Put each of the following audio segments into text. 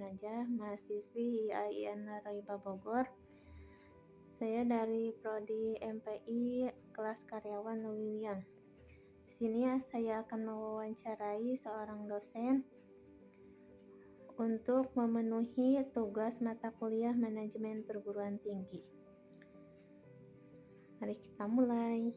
Najah, mahasiswi IAIN Naraiba Bogor. Saya dari Prodi MPI kelas karyawan Lewilian. Di sini saya akan mewawancarai seorang dosen untuk memenuhi tugas mata kuliah manajemen perguruan tinggi. Mari kita mulai.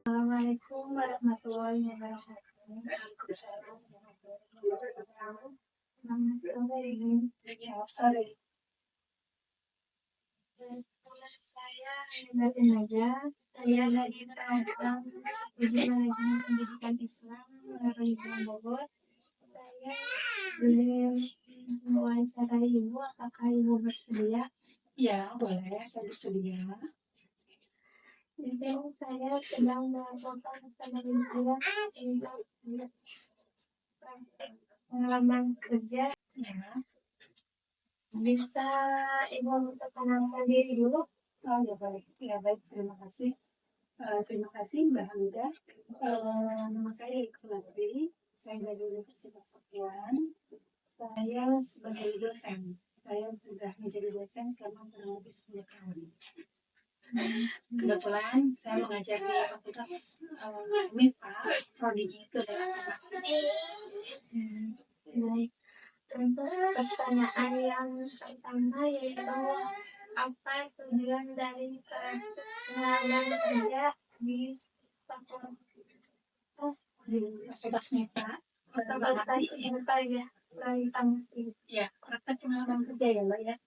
Assalamualaikum warahmatullahi wabarakatuh. Selamat sore. Saya Nada Najah. Saya dari program Uji Manajemen Pendidikan Islam Naraiba Bogor. Saya ingin mewawancarai Ibu. Apakah Ibu bersedia? Ya, boleh, saya bersedia. Di sini saya sedang melakukan penelitian tentang pengalaman kerja. Ya, Bisa Ibu memperkenalkan diri dulu? oh ya baik, ya baik, terima kasih. Terima kasih Mbak Hamida. Nama saya Iqbal Lasri, saya dari Universitas Tokyo. Saya sebagai dosen, saya sudah menjadi dosen selama kurang lebih 10 tahun. Kebetulan saya mengajar di Fakultas MIPA, prodinya itu adalah farmasi. Baik. Untuk pertanyaan yang pertama yaitu apa tujuan dari pengalaman kerja di fakultas MIPA, MIPA ya, tentang ya, praktek pengalaman kerja ya Mbak ya.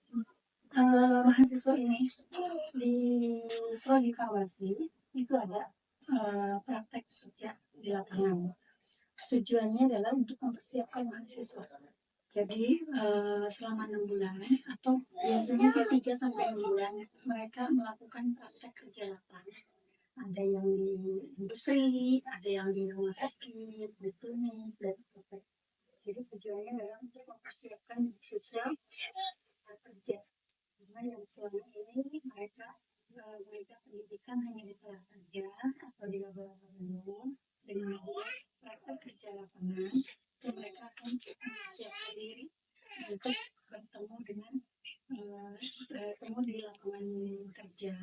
Mahasiswa ini di prodi farmasi itu ada praktek kerja di lapangan. Tujuannya adalah untuk mempersiapkan mahasiswa. Jadi selama 6 bulan atau biasanya sih 3 sampai 6 bulan mereka melakukan praktek kerja lapangan. Ada yang di industri, ada yang di rumah sakit, di klinik, dan praktek. Jadi tujuannya adalah untuk mempersiapkan mahasiswa kerja. Karena yang selama ini mereka pendidikan hanya di kelas saja atau di laboratorium dengan praktek kerja lapangan, dan mereka akan mempersiapkan diri untuk bertemu di lapangan kerja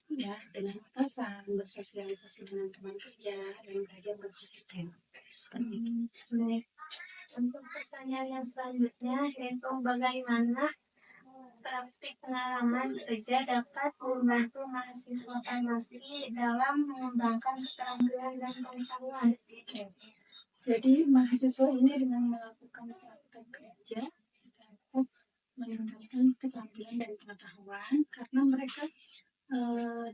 ya, dengan atasan, bersosialisasi dengan teman kerja, dan belajar bersistem. Baik. Untuk pertanyaan yang selanjutnya yaitu bagaimana praktik pengalaman kerja dapat membantu mahasiswa farmasi dalam mengembangkan keterampilan dan pengetahuan. Jadi mahasiswa ini dengan melakukan praktek kerja dapat meningkatkan keterampilan dan pengetahuan karena mereka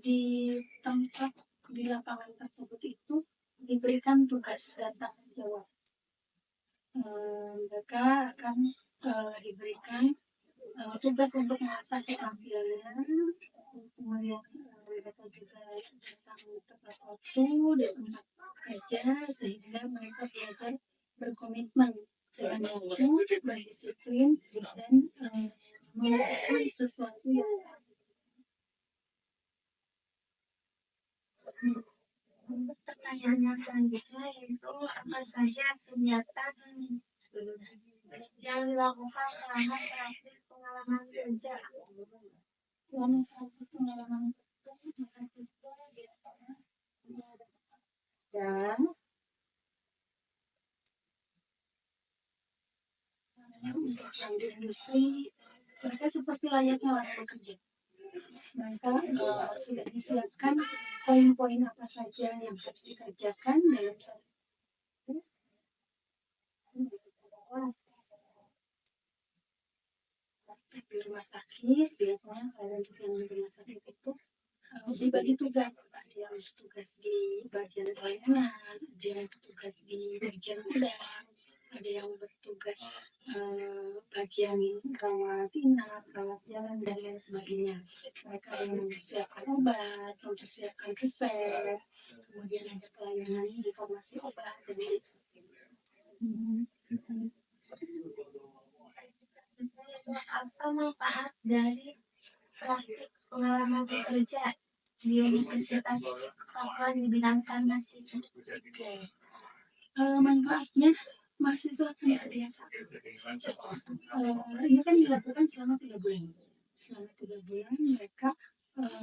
di tempat di lapangan tersebut itu diberikan tugas dan tanggung jawab. Mereka akan diberikan tugas untuk mengasah keterampilan, kemudian mereka juga tentang tepat waktu di tempat kerja sehingga mereka belajar berkomitmen dengan waktu, berdisiplin, dan mengerjakan sesuatu yang Untuk pertanyaan yang selanjutnya yaitu apa saja kegiatan yang dilakukan selama praktik pengalaman kerja. selama pengalaman mahasiswa di lapangan dan untuk yang di industri mereka seperti layaknya orang bekerja. Mereka sudah disiapkan poin-poin apa saja yang harus dikerjakan dalam satu di rumah sakit. Biasanya kalau di rumah sakit itu dibagi tugas, ada yang tugas di bagian pelayanan, ada yang bertugas di bagian udara, ada yang bertugas bagian rawat inap, rawat jalan dan lain sebagainya. Mereka yang mempersiapkan obat, mempersiapkan resep, kemudian ada pelayanan informasi obat dan lain sebagainya. Apa manfaat dari praktik pengalaman bekerja di Universitas Papua di bidang farmasi? Manfaatnya mahasiswa akan terbiasa. Ini kan dilakukan selama 3 bulan. Selama 3 bulan mereka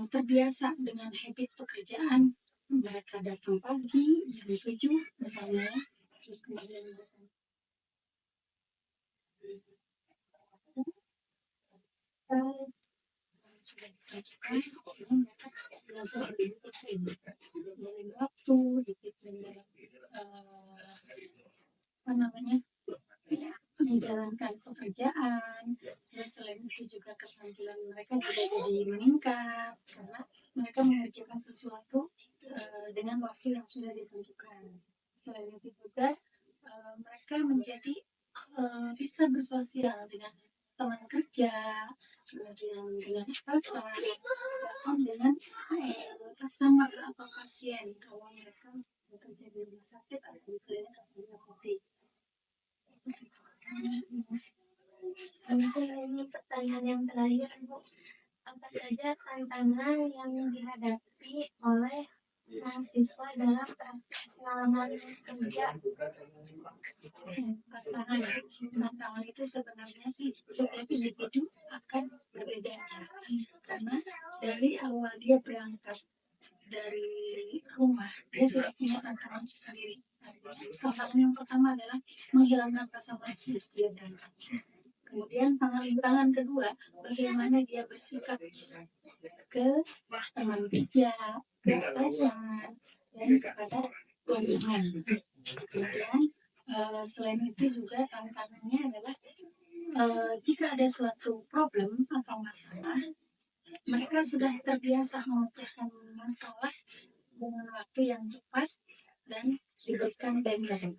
terbiasa dengan habit pekerjaan. Mereka datang pagi jam 7 misalnya, terus kemudian mereka sudah ditentukan, kemudian mereka belajar disiplin waktu, disiplin apa namanya, menjalankan pekerjaan. Terus selain itu juga keterampilan mereka juga jadi meningkat karena mereka mengerjakan sesuatu dengan waktu yang sudah ditentukan. Selain itu juga mereka menjadi bisa bersosial dengan teman kerja, kemudian dengan atasan, bahkan dengan customer atau pasien kalau mereka bekerja di rumah sakit atau di klinik atau di apotek. Mungkin ini pertanyaan yang terakhir, Bu. Apa saja tantangan yang dihadapi oleh mahasiswa dalam pengalaman kerja? Tantangan itu sebenarnya sih setiap individu akan berbeda karena dari awal dia berangkat dari rumah dia sudah punya tantangan sendiri. Tantangan yang pertama adalah menghilangkan rasa malas untuk dia berangkat. Kemudian tantangan kedua, bagaimana dia bersikap ke teman kerja, ke atasan, dan kepada konsumen. Kemudian selain itu juga tantangannya adalah jika ada suatu problem atau masalah, mereka sudah terbiasa memecahkan masalah dengan waktu yang cepat dan diberikan deadline.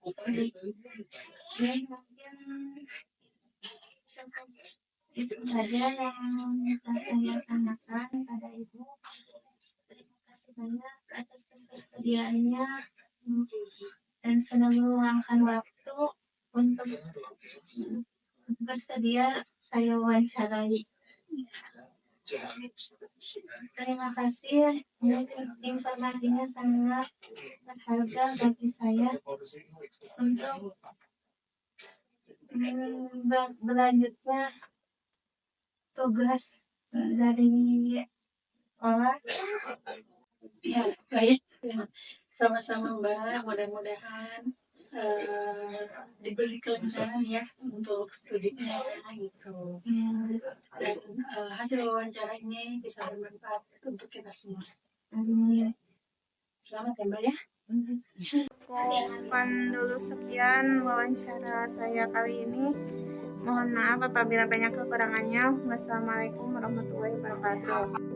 Dan mungkin cukup itu saja yang saya tanyakan pada Ibu. Terima kasih banyak atas ketersediaannya dan sudah meluangkan waktu untuk bersedia saya wawancarai. Terima kasih, informasinya sangat berharga bagi saya untuk berlanjutnya tugas dari sekolah. Ya, baik. Sama-sama Mbak, mudah-mudahan diberi kelancaran ya untuk studinya gitu. Dan hasil wawancara ini bisa bermanfaat untuk kita semua. Selamat ya Mbak ya. Cukupan dulu sekian wawancara saya kali ini. Mohon maaf apabila banyak kekurangannya. Wassalamualaikum warahmatullahi wabarakatuh.